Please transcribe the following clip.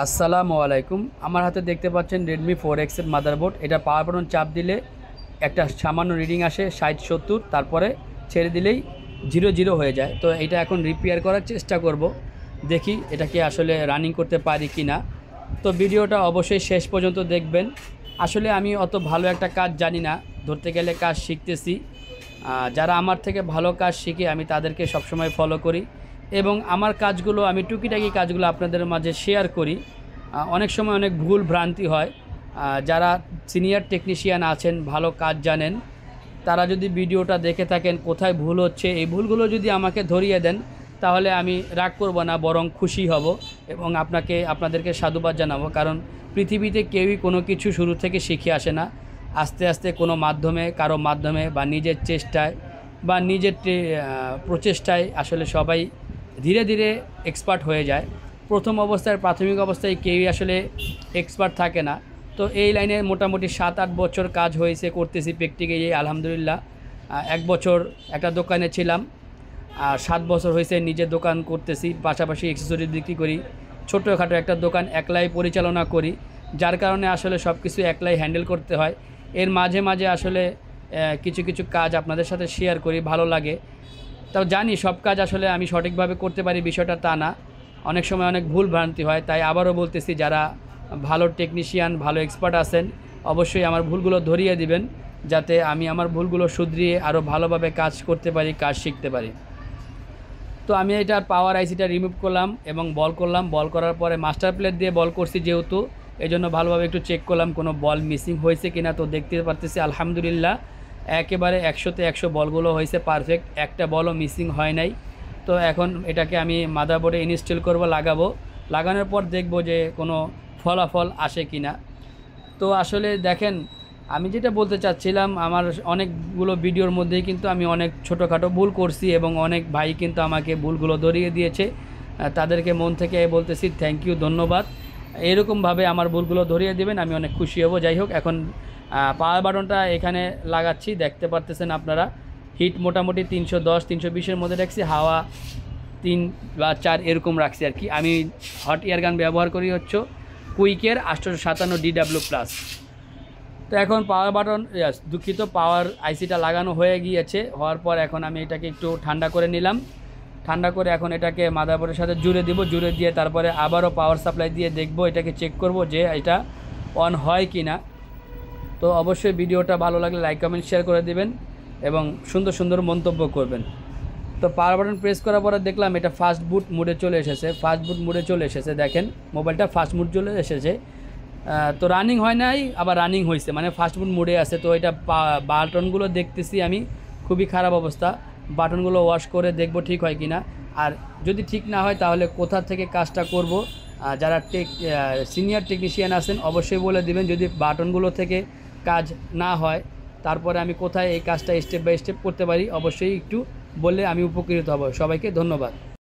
আসসালামু আলাইকুম। আমার হাতে দেখতে পাচ্ছেন Redmi 4X এর মাদারবোর্ড। এটা পাওয়ার বাটন চাপ দিলে একটা সামান্য রিডিং আসে 60-70, তারপরে ছেড়ে দিলেই 0-0 হয়ে যায়। তো এটা এখন রিপেয়ার করার চেষ্টা করব, দেখি এটাকে আসলে রানিং করতে পারি কি না। তো ভিডিওটা অবশ্যই শেষ পর্যন্ত দেখবেন। আসলে আমি অত ভালো একটা কাজ জানি না, ধরতে গেলে কাজ শিখতেছি। যারা আমার থেকে ভালো কাজ শিখে আমি তাদেরকে সবসময় ফলো করি এবং আমার কাজগুলো আমি টুকিটাকি কাজগুলো আপনাদের মাঝে শেয়ার করি। অনেক সময় অনেক ভুল ভ্রান্তি হয়। যারা সিনিয়র টেকনিশিয়ান আছেন, ভালো কাজ জানেন, তারা যদি ভিডিওটা দেখে থাকেন কোথায় ভুল হচ্ছে, এই ভুলগুলো যদি আমাকে ধরিয়ে দেন তাহলে আমি রাগ করব না, বরং খুশি হব এবং আপনাদেরকে সাধুবাদ জানাবো। কারণ পৃথিবীতে কেউই কোনো কিছু শুরু থেকে শিখে আসে না। আস্তে আস্তে কোনো মাধ্যমে, কারো মাধ্যমে বা নিজের চেষ্টায় বা নিজের প্রচেষ্টায় আসলে সবাই ধীরে ধীরে এক্সপার্ট হয়ে যায়। প্রথম অবস্থায়, প্রাথমিক অবস্থায় কেউই আসলে এক্সপার্ট থাকে না। তো এই লাইনে মোটামুটি 7-8 বছর কাজ হয়েছে, করতেছি প্র্যাকটিক্যালি আলহামদুলিল্লাহ। 1 বছর একটা দোকানে ছিলাম, আর 7 বছর হয়েছে নিজের দোকান করতেছি, পাশাপাশি অ্যাক্সেসরি বিক্রি করি। ছোটোখাটো একটা দোকান একলাই পরিচালনা করি, যার কারণে আসলে সব কিছু একলাই হ্যান্ডেল করতে হয়। এর মাঝে মাঝে আসলে কিছু কিছু কাজ আপনাদের সাথে শেয়ার করি, ভালো লাগে। তাও জানি সব কাজ আসলে আমি সঠিকভাবে করতে পারি, বিষয়টা তা না। অনেক সময় অনেক ভুল ভ্রান্তি হয়। তাই আবারও বলতেছি, যারা ভালো টেকনিশিয়ান, ভালো এক্সপার্ট আছেন, অবশ্যই আমার ভুলগুলো ধরিয়ে দিবেন, যাতে আমি আমার ভুলগুলো শুধরিয়ে আরও ভালোভাবে কাজ করতে পারি, কাজ শিখতে পারি। তো আমি এটার পাওয়ার আইসিটা রিমুভ করলাম এবং বল করলাম। বল করার পরে মাস্টার প্লেট দিয়ে বল করছি যেহেতু, এই জন্য ভালোভাবে একটু চেক করলাম কোনো বল মিসিং হয়েছে কিনা। তো দেখতে পারতেছি আলহামদুলিল্লাহ একেবারে 100-তে 100 বলগুলো হয়েছে পারফেক্ট, একটা বলও মিসিং হয় নাই। তো এখন এটাকে আমি মাদারবোর্ডে ইনস্টল করব, লাগাবো। লাগানোর পর দেখব যে কোনো ফলাফল আসে কিনা। তো আসলে দেখেন, আমি যেটা বলতে চাচ্ছিলাম, আমার অনেকগুলো ভিডিওর মধ্যেই কিন্তু আমি অনেক ছোটোখাটো ভুল করছি এবং অনেক ভাই কিন্তু আমাকে ভুলগুলো ধরিয়ে দিয়েছে। তাদেরকে মন থেকে বলতেছি থ্যাংক ইউ, ধন্যবাদ। এরকমভাবে আমার ভুলগুলো ধরিয়ে দেবেন, আমি অনেক খুশি হব। যাই হোক, এখন পাওয়ার বাটনটা এখানে লাগাচ্ছি, দেখতে পারতেছেন আপনারা। হিট মোটামুটি 310-320-এর মধ্যে রাখছি, হাওয়া 3 বা 4 এরকম রাখছি আর কি। আমি হট এয়ার গান ব্যবহার করি হচ্ছে কুইকের 857DW+। তো এখন পাওয়ার বাটন, দুঃখিত, পাওয়ার আইসিটা লাগানো হয়ে গিয়েছে। হওয়ার পর এখন আমি এটাকে একটু ঠান্ডা করে নিলাম। ঠান্ডা করে এখন এটাকে মাদারবোর্ডের সাথে জুড়ে দিব। জুড়ে দিয়ে তারপরে আবারও পাওয়ার সাপ্লাই দিয়ে দেখব, এটাকে চেক করব যে এটা অন হয় কি না। তো অবশ্যই ভিডিওটা ভালো লাগলে লাইক, কমেন্ট, শেয়ার করে দিবেন এবং সুন্দর সুন্দর মন্তব্য করবেন। তো পাওয়ার বাটন প্রেস করার পরে দেখলাম এটা ফাস্ট বুট মোডে চলে এসেছে। ফাস্ট বুট মোডে চলে এসেছে, দেখেন মোবাইলটা ফাস্ট মুড চলে এসেছে। তো রানিং হয় নাই, আবার রানিং হয়েছে, মানে ফাস্ট বুট মোডে আছে। তো এটা বাটনগুলো দেখতেছি আমি খুবই খারাপ অবস্থা। বাটনগুলো ওয়াশ করে দেখব ঠিক হয় কি না। আর যদি ঠিক না হয় তাহলে কোথা থেকে কাজটা করব, যারা সিনিয়র টেকনিশিয়ান আছেন অবশ্যই বলে দিবেন। যদি বাটনগুলো থেকে কাজ না হয় তারপরে আমি কোথায় এই কাজটা স্টেপ বাই স্টেপ করতে পারি, অবশ্যই একটু বললে আমি উপকৃত হব। সবাইকে ধন্যবাদ।